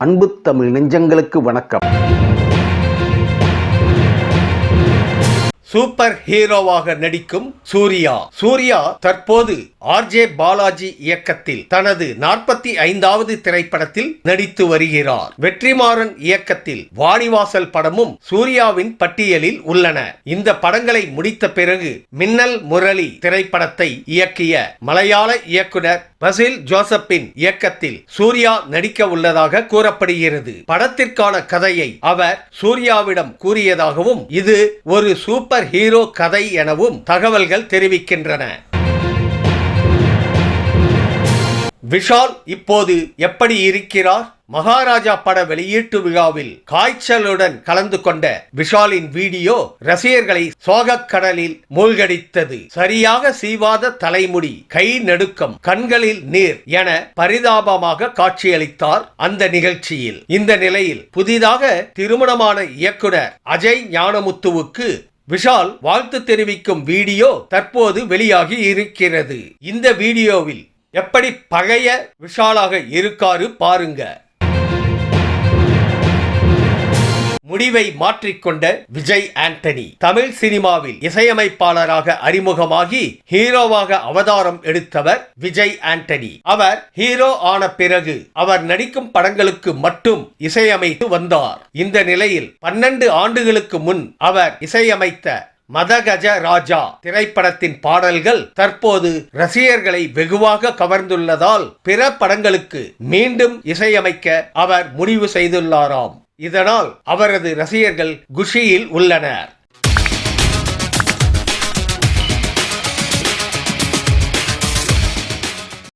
அன்பு தமிழ் நெஞ்சங்களுக்கு வணக்கம். சூப்பர் ஹீரோவாக நடிக்கும் சூர்யா தற்போது ஆர்ஜே பாலாஜி இயக்கத்தில் தனது 45வது திரைப்படத்தில் நடித்து வருகிறார். வெற்றிமாறன் இயக்கத்தில் வாணிவாசல் படமும் சூர்யாவின் பட்டியலில் உள்ளன. இந்த படங்களை முடித்த பிறகு மின்னல் முரளி திரைப்படத்தை இயக்கிய மலையாள இயக்குனர் பசில் ஜோசப்பின் இயக்கத்தில் சூர்யா நடிக்க உள்ளதாக கூறப்படுகிறது. படத்திற்கான கதையை அவர் சூர்யாவிடம் கூறியதாகவும் இது ஒரு சூப்பர் ஹீரோ கதை எனவும் தகவல்கள் தெரிவிக்கின்றன. விஷால் இப்போது எப்படி இருக்கிறார்? மகாராஜா பட வெளியீட்டு விழாவில் காய்ச்சலுடன் கலந்து கொண்ட விஷாலின் வீடியோ ரசிகர்களை சோகக் கடலில் மூழ்கடித்தது. சரியாக சீவாத தலைமுடி, கை நடுக்கம், கண்களில் நீர் என பரிதாபமாக காட்சியளித்தார் அந்த நிகழ்ச்சியில். இந்த நிலையில் புதிதாக திருமணமான இயக்குனர் அஜய் ஞானமுத்துவுக்கு விஷால் வாழ்த்து தெரிவிக்கும் வீடியோ தற்போது வெளியாகி இருக்கிறது. இந்த வீடியோவில் எப்படி பழைய விஷாலாக இருக்காரு பாருங்க. முடிவை மாற்றிக்கொண்ட விஜய் ஆண்டனி தமிழ் சினிமாவில் இசையமைப்பாளராக அறிமுகமாகி ஹீரோவாக அவதாரம் எடுத்தவர் விஜய் ஆண்டனி. அவர் ஹீரோ ஆன பிறகு அவர் நடிக்கும் படங்களுக்கு மட்டும் இசையமைத்து வந்தார். இந்த நிலையில் 12 ஆண்டுகளுக்கு முன் அவர் இசையமைத்த மதகஜ ராஜா திரைப்படத்தின் பாடல்கள் தற்போது ரசிகர்களை வெகுவாக கவர்ந்துள்ளதால் பிற படங்களுக்கு மீண்டும் இசையமைக்க அவர் முடிவு செய்துள்ளாராம். இதனால் அவரது ரசிகர்கள் குஷியில் உள்ளனர்.